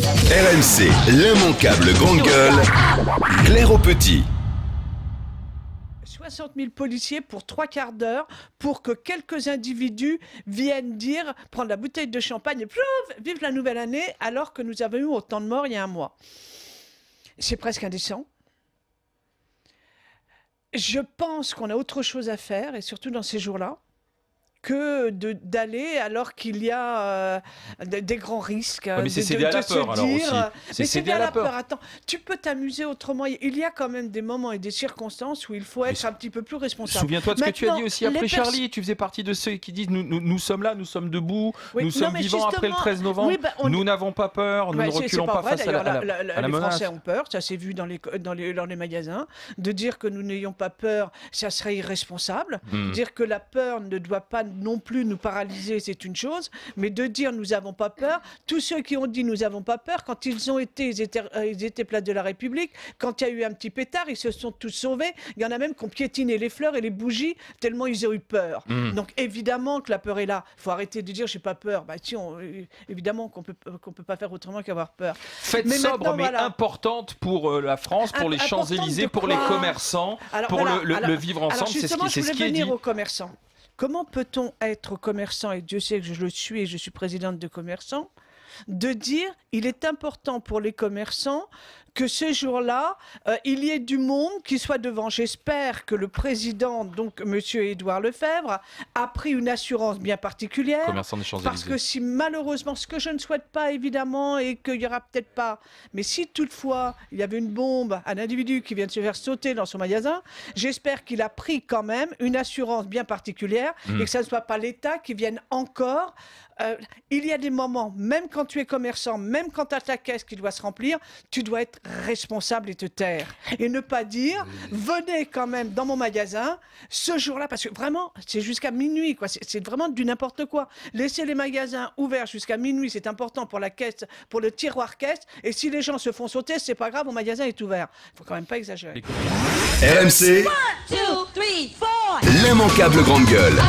RMC, l'immanquable grande gueule, Claire au petit. 60 000 policiers pour 3/4 d'heure pour que quelques individus viennent dire, prendre la bouteille de champagne et plouf, vive la nouvelle année, alors que nous avons eu autant de morts il y a un mois. C'est presque indécent. Je pense qu'on a autre chose à faire, et surtout dans ces jours-là, que d'aller alors qu'il y a des grands risques. Ouais, mais c'est céder à la peur alors aussi. Mais céder à la peur. Attends, tu peux t'amuser autrement. Il y a quand même des moments et des circonstances où il faut être un petit peu plus responsable. Souviens-toi de ce que tu as dit aussi après Charlie. Tu faisais partie de ceux qui disent nous sommes là, nous sommes debout, nous sommes vivants après le 13 novembre. Oui, nous n'avons pas peur, nous ne reculons pas face à la les menace. Français ont peur, ça s'est vu dans les magasins. De dire que nous n'ayons pas peur, ça serait irresponsable. Dire que la peur ne doit pas non plus nous paralyser, c'est une chose, mais de dire nous n'avons pas peur, tous ceux qui ont dit nous n'avons pas peur, quand ils étaient place de la République, quand il y a eu un petit pétard, ils se sont tous sauvés. Il y en a même qui ont piétiné les fleurs et les bougies tellement ils ont eu peur. Donc évidemment que la peur est là. Il faut arrêter de dire j'ai pas peur. Bah si, évidemment qu'on peut pas faire autrement qu'avoir peur. Fête sobre mais importante pour la France, pour les Champs-Élysées, pour les commerçants, pour le vivre ensemble. C'est ce qui est dit. Je voulais venir aux commerçants. Comment peut-on être commerçant, et Dieu sait que je le suis et je suis présidente de commerçants, de dire il est important pour les commerçants que ce jour-là, il y ait du monde qui soit devant. J'espère que le président, donc M. Édouard Lefebvre, a pris une assurance bien particulière. Commerçant des Champs-Élysées. Parce que si malheureusement, ce que je ne souhaite pas évidemment, et qu'il n'y aura peut-être pas, mais si toutefois il y avait une bombe, un individu qui vient de se faire sauter dans son magasin, j'espère qu'il a pris quand même une assurance bien particulière et que ça ne soit pas l'État qui vienne encore. Il y a des moments, même quand tu es commerçant, même quand tu as ta caisse qui doit se remplir, tu dois être responsable et te taire. Et ne pas dire, venez quand même dans mon magasin ce jour-là, parce que vraiment, c'est jusqu'à minuit, quoi. C'est vraiment du n'importe quoi. Laisser les magasins ouverts jusqu'à minuit, c'est important pour la caisse, pour le tiroir caisse. Et si les gens se font sauter, c'est pas grave, mon magasin est ouvert. Il faut quand même pas exagérer. RMC, l'immanquable grande gueule.